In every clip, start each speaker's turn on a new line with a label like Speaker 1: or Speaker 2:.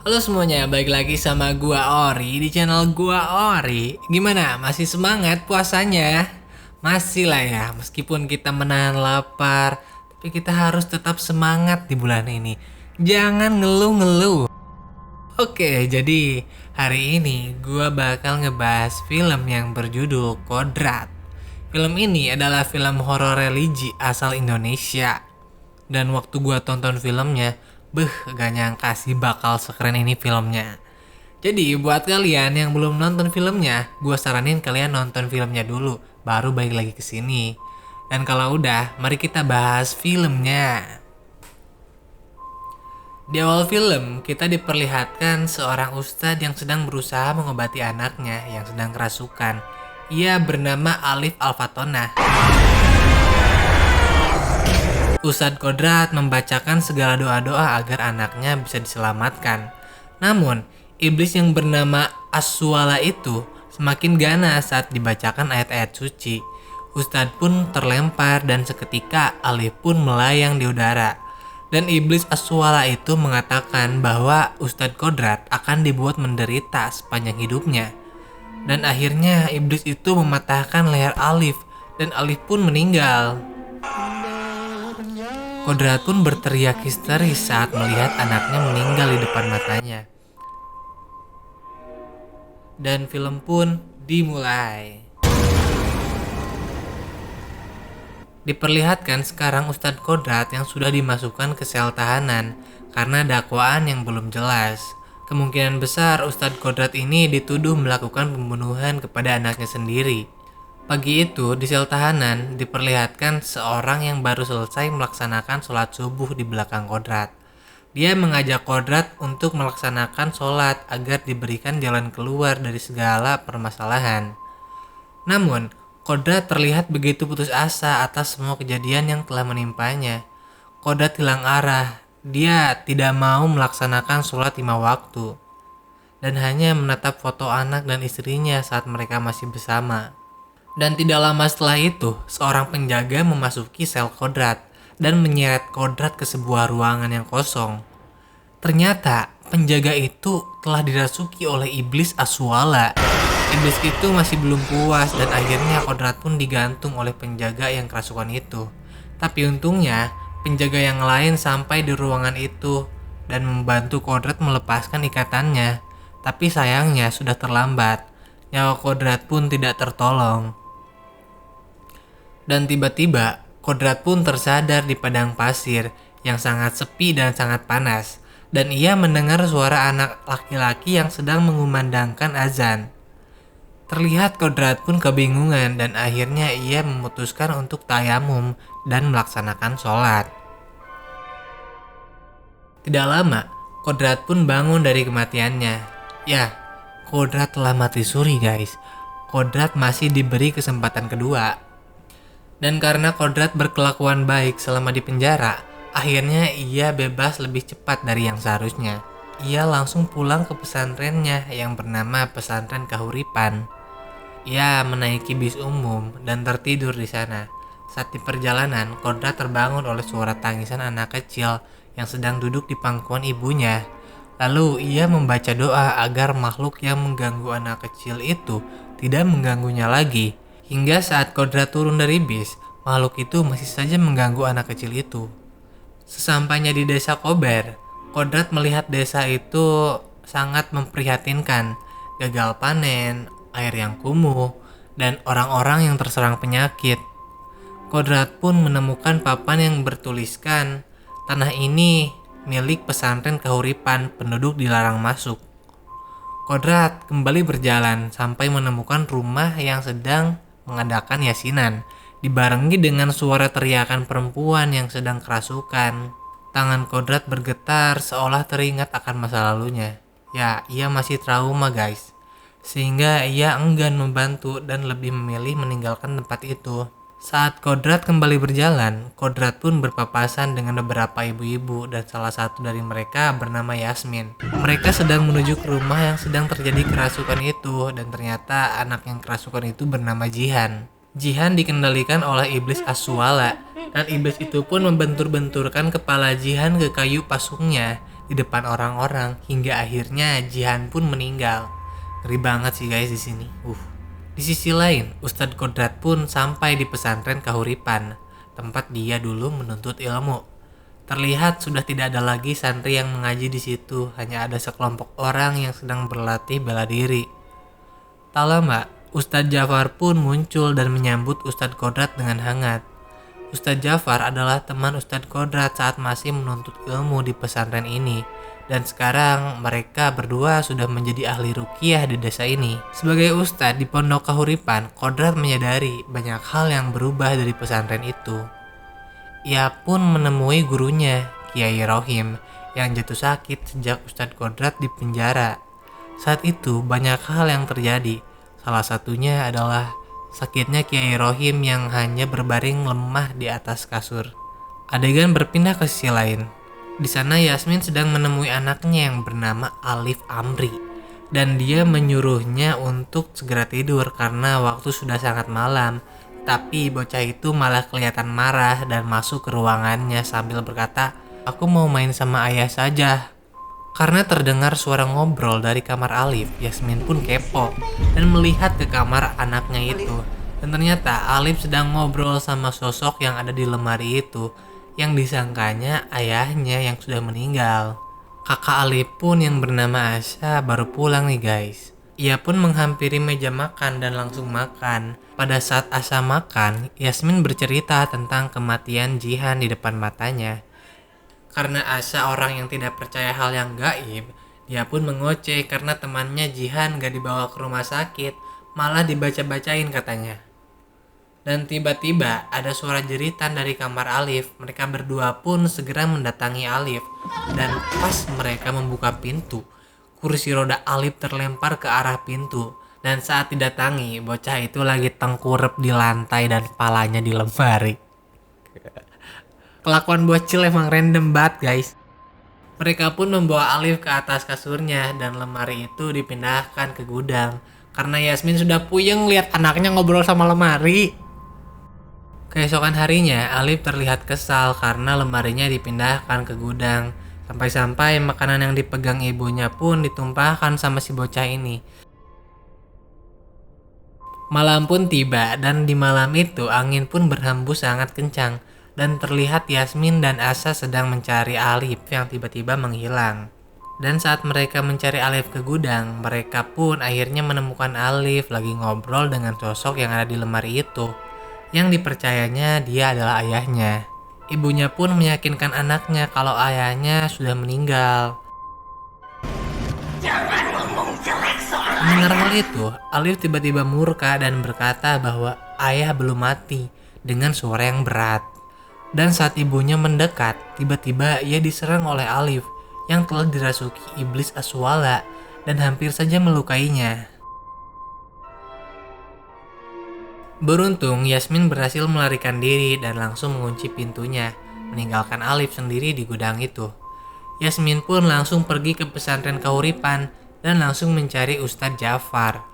Speaker 1: Halo semuanya, balik lagi sama gua Ori di channel gua Ori. Gimana? Masih semangat puasanya? Masih lah ya, meskipun kita menahan lapar, tapi kita harus tetap semangat di bulan ini. Jangan ngeluh-ngeluh. Oke, jadi hari ini gua bakal ngebahas film yang berjudul Kodrat. Film ini adalah film horor religi asal Indonesia. Dan waktu gua tonton filmnya, gak nyangka sih bakal sekeren ini filmnya. Jadi buat kalian yang belum nonton filmnya, gua saranin kalian nonton filmnya dulu, baru balik lagi ke sini. Dan kalau udah, mari kita bahas filmnya. Di awal film, kita diperlihatkan seorang ustadz yang sedang berusaha mengobati anaknya yang sedang kerasukan. Ia bernama Alif Al-Fatonah. Ustadz Kodrat membacakan segala doa-doa agar anaknya bisa diselamatkan. Namun, iblis yang bernama Aswala itu semakin ganas saat dibacakan ayat-ayat suci. Ustadz pun terlempar dan seketika Alif pun melayang di udara. Dan iblis Aswala itu mengatakan bahwa Ustadz Kodrat akan dibuat menderita sepanjang hidupnya. Dan akhirnya iblis itu mematahkan leher Alif dan Alif pun meninggal. Kodrat pun berteriak histeris saat melihat anaknya meninggal di depan matanya. Dan film pun dimulai. Diperlihatkan sekarang Ustadz Kodrat yang sudah dimasukkan ke sel tahanan karena dakwaan yang belum jelas. Kemungkinan besar Ustadz Kodrat ini dituduh melakukan pembunuhan kepada anaknya sendiri. Pagi itu di sel tahanan diperlihatkan seorang yang baru selesai melaksanakan sholat subuh di belakang Kodrat. Dia mengajak Kodrat untuk melaksanakan sholat agar diberikan jalan keluar dari segala permasalahan. Namun, Kodrat terlihat begitu putus asa atas semua kejadian yang telah menimpanya. Kodrat hilang arah. Dia tidak mau melaksanakan sholat 5 waktu dan hanya menatap foto anak dan istrinya saat mereka masih bersama. Dan tidak lama setelah itu, seorang penjaga memasuki sel Kodrat dan menyeret Kodrat ke sebuah ruangan yang kosong. Ternyata penjaga itu telah dirasuki oleh iblis Aswala. Iblis itu masih belum puas dan akhirnya Kodrat pun digantung oleh penjaga yang kerasukan itu. Tapi untungnya penjaga yang lain sampai di ruangan itu dan membantu Kodrat melepaskan ikatannya. Tapi sayangnya sudah terlambat. Nyawa Kodrat pun tidak tertolong. Dan tiba-tiba Kodrat pun tersadar di padang pasir yang sangat sepi dan sangat panas. Dan ia mendengar suara anak laki-laki yang sedang mengumandangkan azan. Terlihat Kodrat pun kebingungan dan akhirnya ia memutuskan untuk tayamum dan melaksanakan sholat. Tidak lama, Kodrat pun bangun dari kematiannya. Ya, Kodrat telah mati suri guys. Kodrat masih diberi kesempatan kedua. Dan karena Kodrat berkelakuan baik selama di penjara, akhirnya ia bebas lebih cepat dari yang seharusnya. Ia langsung pulang ke pesantrennya yang bernama Pesantren Kahuripan. Ia menaiki bis umum dan tertidur di sana. Saat di perjalanan, Kodrat terbangun oleh suara tangisan anak kecil yang sedang duduk di pangkuan ibunya. Lalu ia membaca doa agar makhluk yang mengganggu anak kecil itu tidak mengganggunya lagi. Hingga saat Kodrat turun dari bis, makhluk itu masih saja mengganggu anak kecil itu. Sesampainya di desa Kober, Kodrat melihat desa itu sangat memprihatinkan. Gagal panen, air yang kumuh, dan orang-orang yang terserang penyakit. Kodrat pun menemukan papan yang bertuliskan, tanah ini milik pesantren Kahuripan, penduduk dilarang masuk. Kodrat kembali berjalan sampai menemukan rumah yang sedang mengadakan yasinan, dibarengi dengan suara teriakan perempuan yang sedang kerasukan. Tangan Kodrat bergetar seolah teringat akan masa lalunya. Ya, ia masih trauma guys. Sehingga ia enggan membantu dan lebih memilih meninggalkan tempat itu. Saat Kodrat kembali berjalan, Kodrat pun berpapasan dengan beberapa ibu-ibu dan salah satu dari mereka bernama Yasmin. Mereka sedang menuju ke rumah yang sedang terjadi kerasukan itu dan ternyata anak yang kerasukan itu bernama Jihan. Jihan dikendalikan oleh iblis Aswala dan iblis itu pun membentur-benturkan kepala Jihan ke kayu pasungnya. di depan orang-orang hingga akhirnya Jihan pun meninggal. Ngeri banget sih guys di sini. Di sisi lain, Ustadz Kodrat pun sampai di pesantren Kahuripan, tempat dia dulu menuntut ilmu. Terlihat sudah tidak ada lagi santri yang mengaji di situ, hanya ada sekelompok orang yang sedang berlatih bela diri. Tak lama, Ustadz Jafar pun muncul dan menyambut Ustadz Kodrat dengan hangat. Ustadz Jafar adalah teman Ustadz Kodrat saat masih menuntut ilmu di pesantren ini, dan sekarang mereka berdua sudah menjadi ahli ruqyah di desa ini. Sebagai Ustadz di Pondok Kahuripan, Kodrat menyadari banyak hal yang berubah dari pesantren itu. Ia pun menemui gurunya, Kiai Rohim, yang jatuh sakit sejak Ustadz Kodrat di penjara. Saat itu banyak hal yang terjadi, salah satunya adalah sakitnya Kiai Rohim yang hanya berbaring lemah di atas kasur. Adegan berpindah ke sisi lain. Di sana Yasmin sedang menemui anaknya yang bernama Alif Amri, dan dia menyuruhnya untuk segera tidur karena waktu sudah sangat malam. Tapi bocah itu malah kelihatan marah dan masuk ke ruangannya sambil berkata, "Aku mau main sama ayah saja." Karena terdengar suara ngobrol dari kamar Alif, Yasmin pun kepo dan melihat ke kamar anaknya itu. Dan ternyata Alif sedang ngobrol sama sosok yang ada di lemari itu, yang disangkanya ayahnya yang sudah meninggal. Kakak Alif pun yang bernama Asya baru pulang nih guys. Ia pun menghampiri meja makan dan langsung makan. Pada saat Asya makan, Yasmin bercerita tentang kematian Jihan di depan matanya. Karena Asya orang yang tidak percaya hal yang gaib, dia pun mengoceh karena temannya Jihan gak dibawa ke rumah sakit, malah dibaca-bacain katanya. Dan tiba-tiba ada suara jeritan dari kamar Alif. Mereka berdua pun segera mendatangi Alif. Dan pas mereka membuka pintu, kursi roda Alif terlempar ke arah pintu. Dan saat didatangi, bocah itu lagi tengkurap di lantai dan kepalanya di lemari. Kelakuan bocil emang random banget guys. Mereka pun membawa Alif ke atas kasurnya dan lemari itu dipindahkan ke gudang. Karena Yasmin sudah puyeng lihat anaknya ngobrol sama lemari. Keesokan harinya, Alif terlihat kesal karena lemarinya dipindahkan ke gudang. Sampai-sampai makanan yang dipegang ibunya pun ditumpahkan sama si bocah ini. Malam pun tiba dan di malam itu angin pun berhembus sangat kencang. Dan terlihat Yasmin dan Asya sedang mencari Alif yang tiba-tiba menghilang. Dan saat mereka mencari Alif ke gudang, mereka pun akhirnya menemukan Alif lagi ngobrol dengan sosok yang ada di lemari itu, yang dipercayanya dia adalah ayahnya. Ibunya pun meyakinkan anaknya kalau ayahnya sudah meninggal. Mendengar hal itu, Alif tiba-tiba murka dan berkata bahwa ayah belum mati dengan suara yang berat. Dan saat ibunya mendekat, tiba-tiba ia diserang oleh Alif yang telah dirasuki iblis Aswala dan hampir saja melukainya. Beruntung, Yasmin berhasil melarikan diri dan langsung mengunci pintunya, meninggalkan Alif sendiri di gudang itu. Yasmin pun langsung pergi ke pesantren Kahuripan dan langsung mencari Ustadz Jafar.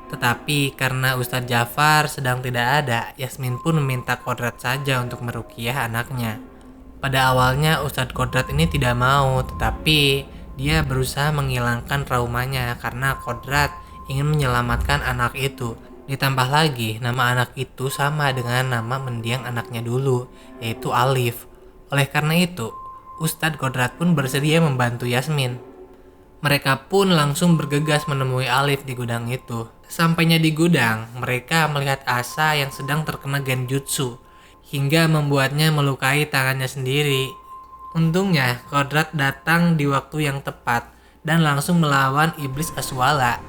Speaker 1: Tetapi karena Ustadz Jafar sedang tidak ada, Yasmin pun meminta Kodrat saja untuk meruqyah anaknya. Pada awalnya Ustadz Kodrat ini tidak mau, tetapi dia berusaha menghilangkan traumanya karena Kodrat ingin menyelamatkan anak itu. Ditambah lagi nama anak itu sama dengan nama mendiang anaknya dulu, yaitu Alif. Oleh karena itu, Ustadz Kodrat pun bersedia membantu Yasmin. Mereka pun langsung bergegas menemui Alif di gudang itu. Sampainya di gudang, mereka melihat Asya yang sedang terkena genjutsu, hingga membuatnya melukai tangannya sendiri. Untungnya, Kodrat datang di waktu yang tepat dan langsung melawan iblis Aswala.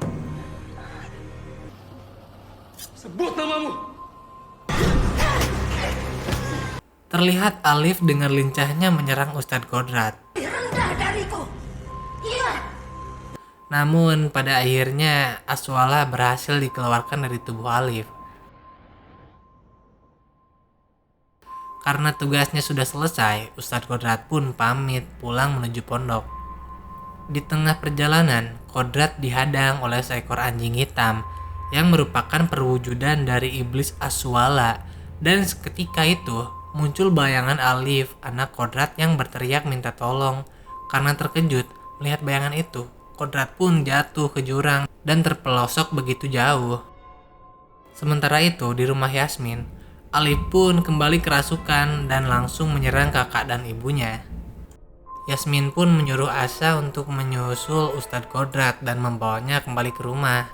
Speaker 1: Sebut namamu! Terlihat Alif dengan lincahnya menyerang Ustadz Kodrat. Namun pada akhirnya Aswala berhasil dikeluarkan dari tubuh Alif. Karena tugasnya sudah selesai, Ustadz Kodrat pun pamit pulang menuju pondok. Di tengah perjalanan, Kodrat dihadang oleh seekor anjing hitam yang merupakan perwujudan dari iblis Aswala. Dan seketika itu muncul bayangan Alif, anak Kodrat yang berteriak minta tolong. Karena terkejut melihat bayangan itu, Kodrat pun jatuh ke jurang dan terpelosok begitu jauh. Sementara itu di rumah Yasmin, Alif pun kembali kerasukan dan langsung menyerang kakak dan ibunya. Yasmin pun menyuruh Asa untuk menyusul Ustadz Kodrat dan membawanya kembali ke rumah.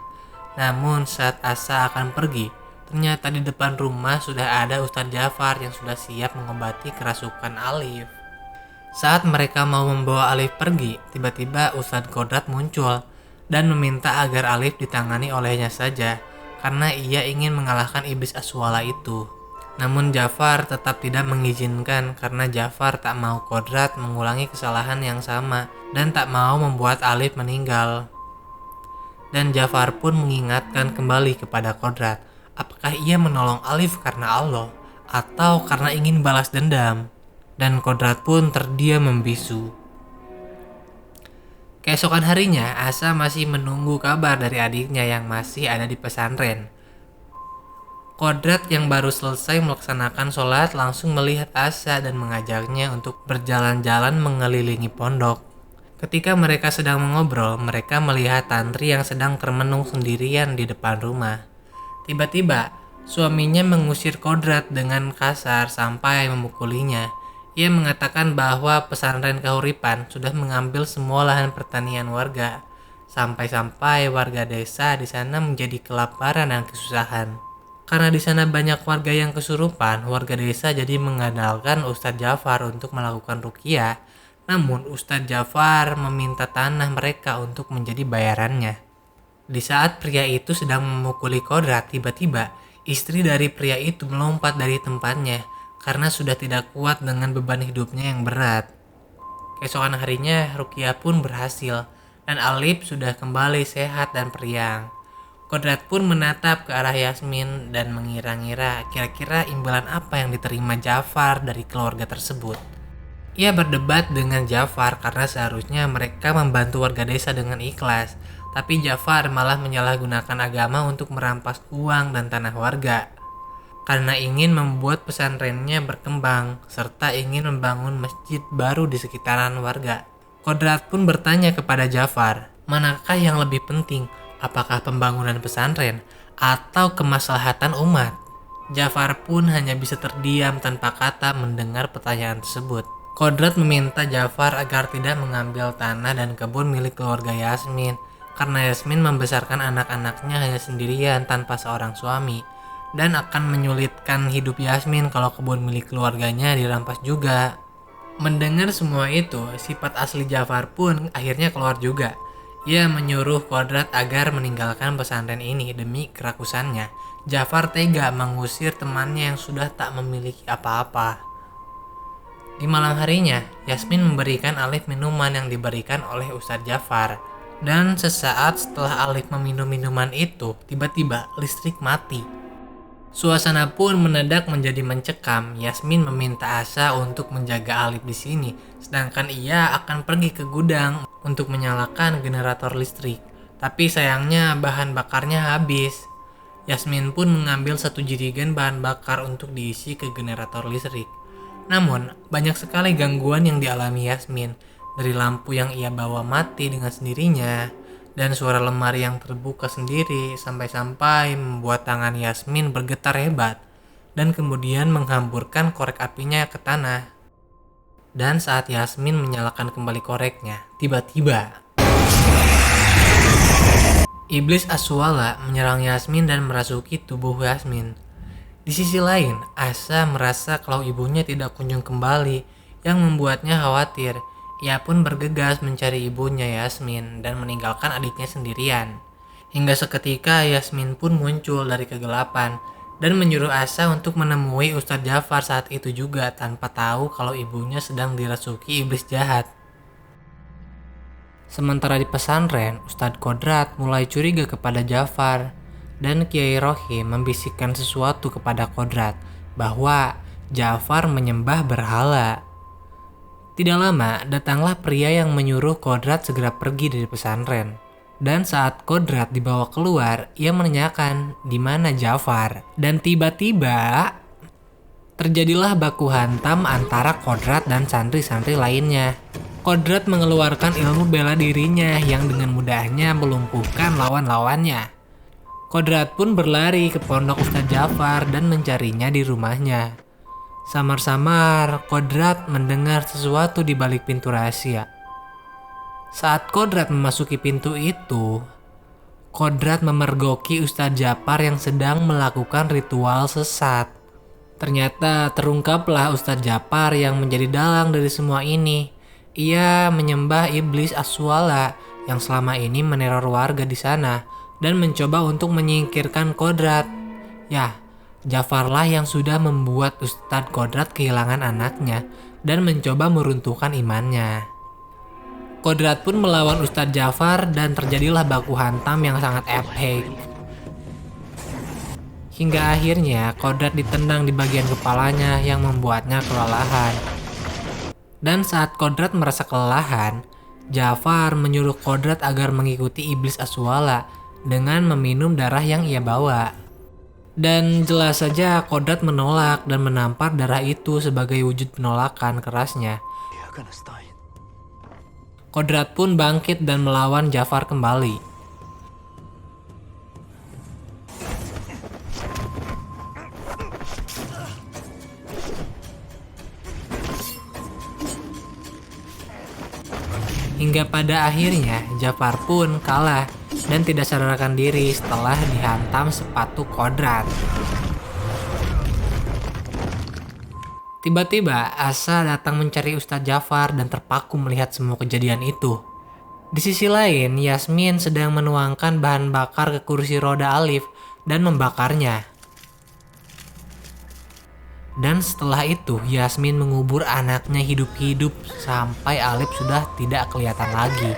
Speaker 1: Namun saat Asa akan pergi, ternyata di depan rumah sudah ada Ustadz Jafar yang sudah siap mengobati kerasukan Alif. Saat mereka mau membawa Alif pergi, tiba-tiba Ustadz Kodrat muncul dan meminta agar Alif ditangani olehnya saja karena ia ingin mengalahkan iblis Aswala itu. Namun Jafar tetap tidak mengizinkan karena Jafar tak mau Kodrat mengulangi kesalahan yang sama dan tak mau membuat Alif meninggal. Dan Jafar pun mengingatkan kembali kepada Kodrat, apakah ia menolong Alif karena Allah atau karena ingin balas dendam. Dan Kodrat pun terdiam membisu. Keesokan harinya, Asa masih menunggu kabar dari adiknya yang masih ada di pesantren. Kodrat yang baru selesai melaksanakan sholat langsung melihat Asa dan mengajaknya untuk berjalan-jalan mengelilingi pondok. Ketika mereka sedang mengobrol, mereka melihat tantri yang sedang termenung sendirian di depan rumah. Tiba-tiba, suaminya mengusir Kodrat dengan kasar sampai memukulinya. Ia mengatakan bahwa pesantren Kahuripan sudah mengambil semua lahan pertanian warga, sampai-sampai warga desa di sana menjadi kelaparan dan kesusahan. Karena di sana banyak warga yang kesurupan, warga desa jadi mengandalkan Ustadz Jafar untuk melakukan ruqyah. Namun Ustadz Jafar meminta tanah mereka untuk menjadi bayarannya. Di saat pria itu sedang memukuli Kodrat, tiba-tiba istri dari pria itu melompat dari tempatnya karena sudah tidak kuat dengan beban hidupnya yang berat. Keesokan harinya ruqyah pun berhasil dan Alif sudah kembali sehat dan periang. Kodrat pun menatap ke arah Yasmin dan mengira-ngira kira-kira imbalan apa yang diterima Jafar dari keluarga tersebut. Ia berdebat dengan Jafar karena seharusnya mereka membantu warga desa dengan ikhlas, tapi Jafar malah menyalahgunakan agama untuk merampas uang dan tanah warga. Karena ingin membuat pesantrennya berkembang, serta ingin membangun masjid baru di sekitaran warga. Kodrat pun bertanya kepada Jafar, manakah yang lebih penting, apakah pembangunan pesantren atau kemaslahatan umat? Jafar pun hanya bisa terdiam tanpa kata mendengar pertanyaan tersebut. Kodrat meminta Jafar agar tidak mengambil tanah dan kebun milik keluarga Yasmin, karena Yasmin membesarkan anak-anaknya hanya sendirian tanpa seorang suami. Dan akan menyulitkan hidup Yasmin kalau kebun milik keluarganya dirampas juga. Mendengar semua itu, sifat asli Jafar pun akhirnya keluar juga. Ia menyuruh Kodrat agar meninggalkan pesantren ini demi kerakusannya. Jafar tega mengusir temannya yang sudah tak memiliki apa-apa. Di malam harinya, Yasmin memberikan Alif minuman yang diberikan oleh Ustadz Jafar. Dan sesaat setelah Alif meminum minuman itu, tiba-tiba listrik mati. Suasana pun mendadak menjadi mencekam. Yasmin meminta Asa untuk menjaga Alif di sini, sedangkan ia akan pergi ke gudang untuk menyalakan generator listrik. Tapi sayangnya bahan bakarnya habis. Yasmin pun mengambil 1 jerigen bahan bakar untuk diisi ke generator listrik. Namun, banyak sekali gangguan yang dialami Yasmin, dari lampu yang ia bawa mati dengan sendirinya, dan suara lemari yang terbuka sendiri sampai-sampai membuat tangan Yasmin bergetar hebat dan kemudian menghamburkan korek apinya ke tanah. Dan saat Yasmin menyalakan kembali koreknya, tiba-tiba iblis Aswala menyerang Yasmin dan merasuki tubuh Yasmin. Di sisi lain, Asa merasa kalau ibunya tidak kunjung kembali yang membuatnya khawatir. Ia pun bergegas mencari ibunya Yasmin dan meninggalkan adiknya sendirian. Hingga seketika Yasmin pun muncul dari kegelapan dan menyuruh Asa untuk menemui Ustadz Jafar saat itu juga tanpa tahu kalau ibunya sedang dirasuki iblis jahat. Sementara di pesantren, Ustadz Kodrat mulai curiga kepada Jafar dan Kiai Rohim membisikkan sesuatu kepada Kodrat bahwa Jafar menyembah berhala. Tidak lama, datanglah pria yang menyuruh Kodrat segera pergi dari pesantren. Dan saat Kodrat dibawa keluar, ia menanyakan di mana Jafar. Dan tiba-tiba terjadilah baku hantam antara Kodrat dan santri-santri lainnya. Kodrat mengeluarkan ilmu bela dirinya yang dengan mudahnya melumpuhkan lawan-lawannya. Kodrat pun berlari ke pondok Ustadz Jafar dan mencarinya di rumahnya. Samar-samar, Kodrat mendengar sesuatu di balik pintu rahasia. Saat Kodrat memasuki pintu itu, Kodrat memergoki Ustadz Jafar yang sedang melakukan ritual sesat. Ternyata terungkaplah Ustadz Jafar yang menjadi dalang dari semua ini. Ia menyembah iblis Aswala yang selama ini meneror warga di sana dan mencoba untuk menyingkirkan Kodrat. Ya, Jafarlah yang sudah membuat Ustadz Kodrat kehilangan anaknya dan mencoba meruntuhkan imannya. Kodrat pun melawan Ustadz Jafar dan terjadilah baku hantam yang sangat epic. Hingga akhirnya Kodrat ditendang di bagian kepalanya yang membuatnya kelelahan. Dan saat Kodrat merasa kelelahan, Jafar menyuruh Kodrat agar mengikuti iblis Aswala dengan meminum darah yang ia bawa. Dan jelas saja Kodrat menolak dan menampar darah itu sebagai wujud penolakan kerasnya. Kodrat pun bangkit dan melawan Jafar kembali. Hingga pada akhirnya Jafar pun kalah dan tidak sadarkan diri setelah dihantam sepatu Kodrat. Tiba-tiba Asa datang mencari Ustadz Jafar dan terpaku melihat semua kejadian itu. Di sisi lain, Yasmin sedang menuangkan bahan bakar ke kursi roda Alif dan membakarnya. Dan setelah itu Yasmin mengubur anaknya hidup-hidup sampai Alif sudah tidak kelihatan lagi.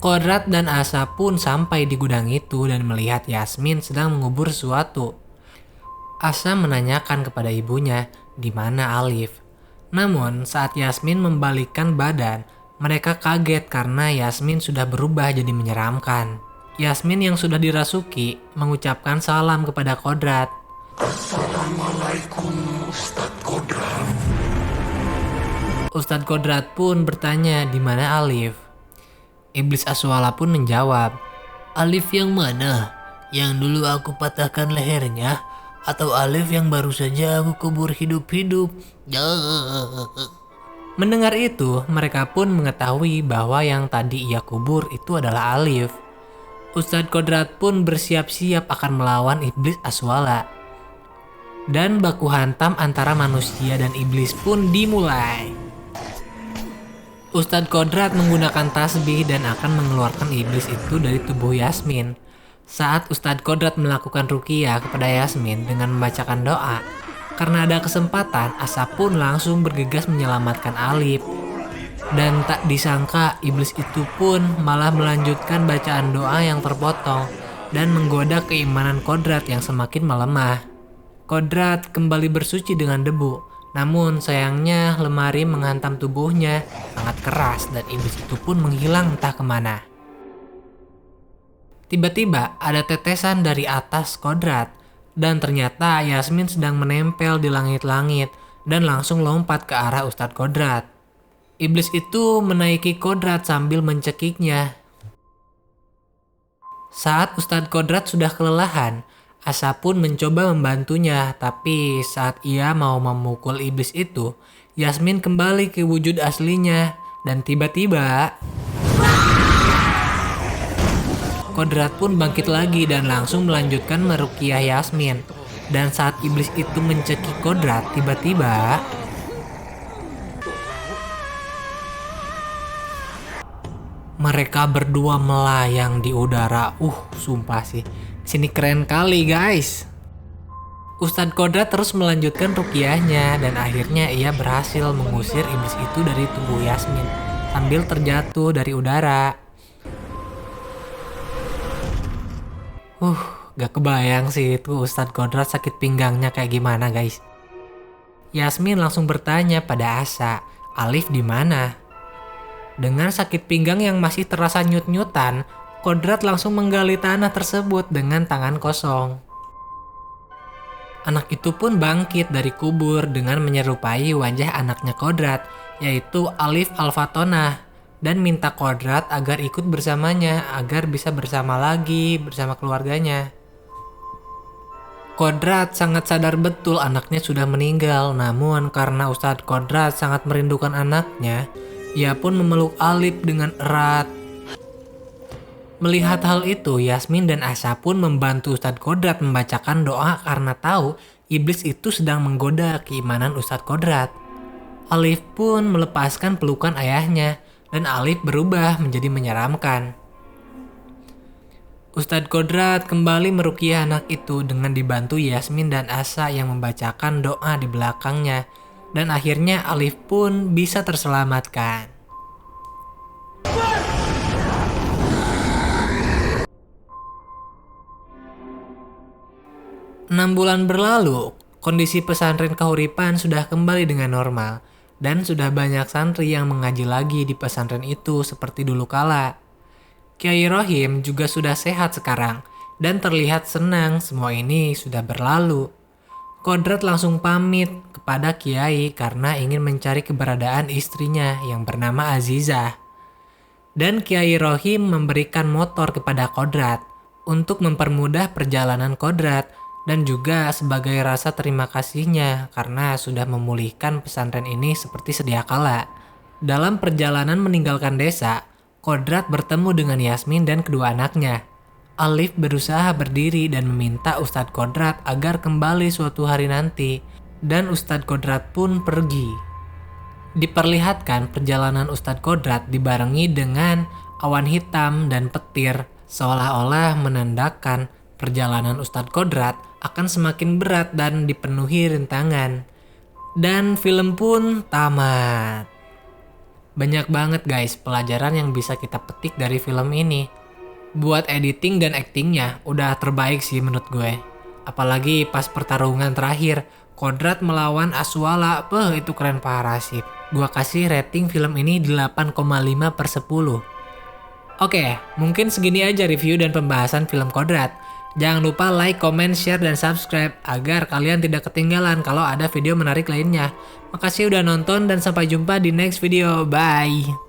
Speaker 1: Kodrat dan Asa pun sampai di gudang itu dan melihat Yasmin sedang mengubur sesuatu. Asa menanyakan kepada ibunya di mana Alif. Namun saat Yasmin membalikkan badan, mereka kaget karena Yasmin sudah berubah jadi menyeramkan. Yasmin yang sudah dirasuki mengucapkan salam kepada Kodrat.
Speaker 2: Assalamualaikum Ustadz Kodrat.
Speaker 1: Ustadz Kodrat pun bertanya di mana Alif. Iblis Aswala pun menjawab, Alif yang mana? Yang dulu aku patahkan lehernya? Atau Alif yang baru saja aku kubur hidup-hidup? Mendengar itu, mereka pun mengetahui bahwa yang tadi ia kubur itu adalah Alif. Ustadz Kodrat pun bersiap-siap akan melawan Iblis Aswala. Dan baku hantam antara manusia dan iblis pun dimulai. Ustadz Kodrat menggunakan tasbih dan akan mengeluarkan iblis itu dari tubuh Yasmin. Saat Ustadz Kodrat melakukan ruqyah kepada Yasmin dengan membacakan doa, karena ada kesempatan, Asa pun langsung bergegas menyelamatkan Alif. Dan tak disangka iblis itu pun malah melanjutkan bacaan doa yang terpotong dan menggoda keimanan Kodrat yang semakin melemah. Kodrat kembali bersuci dengan debu. Namun sayangnya lemari menghantam tubuhnya sangat keras dan iblis itu pun menghilang entah kemana. Tiba-tiba ada tetesan dari atas Kodrat dan ternyata Yasmin sedang menempel di langit-langit dan langsung lompat ke arah Ustadz Kodrat. Iblis itu menaiki Kodrat sambil mencekiknya. Saat Ustadz Kodrat sudah kelelahan, Asa pun mencoba membantunya, tapi saat ia mau memukul iblis itu, Yasmin kembali ke wujud aslinya dan tiba-tiba Kodrat pun bangkit lagi dan langsung melanjutkan meruqyah Yasmin. Dan saat iblis itu mencekik Kodrat, tiba-tiba mereka berdua melayang di udara. Sumpah sih. Sini keren kali guys. Ustadz Kodrat terus melanjutkan ruqyahnya dan akhirnya ia berhasil mengusir iblis itu dari tubuh Yasmin sambil terjatuh dari udara. Gak kebayang sih itu Ustadz Kodrat sakit pinggangnya kayak gimana guys. Yasmin langsung bertanya pada Asa, Alif di mana? Dengan sakit pinggang yang masih terasa nyut-nyutan, Kodrat langsung menggali tanah tersebut dengan tangan kosong. Anak itu pun bangkit dari kubur dengan menyerupai wajah anaknya Kodrat yaitu Alif Alfatona, dan minta Kodrat agar ikut bersamanya agar bisa bersama lagi bersama keluarganya. Kodrat sangat sadar betul anaknya sudah meninggal, namun karena Ustadz Kodrat sangat merindukan anaknya, ia pun memeluk Alif dengan erat. Melihat hal itu, Yasmin dan Asa pun membantu Ustadz Kodrat membacakan doa karena tahu iblis itu sedang menggoda keimanan Ustadz Kodrat. Alif pun melepaskan pelukan ayahnya, dan Alif berubah menjadi menyeramkan. Ustadz Kodrat kembali meruqyah anak itu dengan dibantu Yasmin dan Asa yang membacakan doa di belakangnya, dan akhirnya Alif pun bisa terselamatkan. Enam bulan berlalu, kondisi pesantren Kahuripan sudah kembali dengan normal, dan sudah banyak santri yang mengaji lagi di pesantren itu seperti dulu kala. Kiai Rohim juga sudah sehat sekarang dan terlihat senang semua ini sudah berlalu. Kodrat langsung pamit kepada Kiai karena ingin mencari keberadaan istrinya yang bernama Azizah. Dan Kiai Rohim memberikan motor kepada Kodrat untuk mempermudah perjalanan Kodrat dan juga sebagai rasa terima kasihnya karena sudah memulihkan pesantren ini seperti sedia kala. Dalam perjalanan meninggalkan desa, Kodrat bertemu dengan Yasmin dan kedua anaknya. Alif berusaha berdiri dan meminta Ustadz Kodrat agar kembali suatu hari nanti, dan Ustadz Kodrat pun pergi. Diperlihatkan perjalanan Ustadz Kodrat dibarengi dengan awan hitam dan petir, seolah-olah menandakan perjalanan Ustadz Kodrat akan semakin berat dan dipenuhi rintangan. Dan film pun tamat. Banyak banget guys pelajaran yang bisa kita petik dari film ini. Buat editing dan actingnya udah terbaik sih menurut gue. Apalagi pas pertarungan terakhir, Kodrat melawan Aswala, itu keren parah sih. Gua kasih rating film ini 8,5/10. Oke, mungkin segini aja review dan pembahasan film Kodrat. Jangan lupa like, comment, share, dan subscribe agar kalian tidak ketinggalan kalau ada video menarik lainnya. Makasih udah nonton dan sampai jumpa di next video. Bye!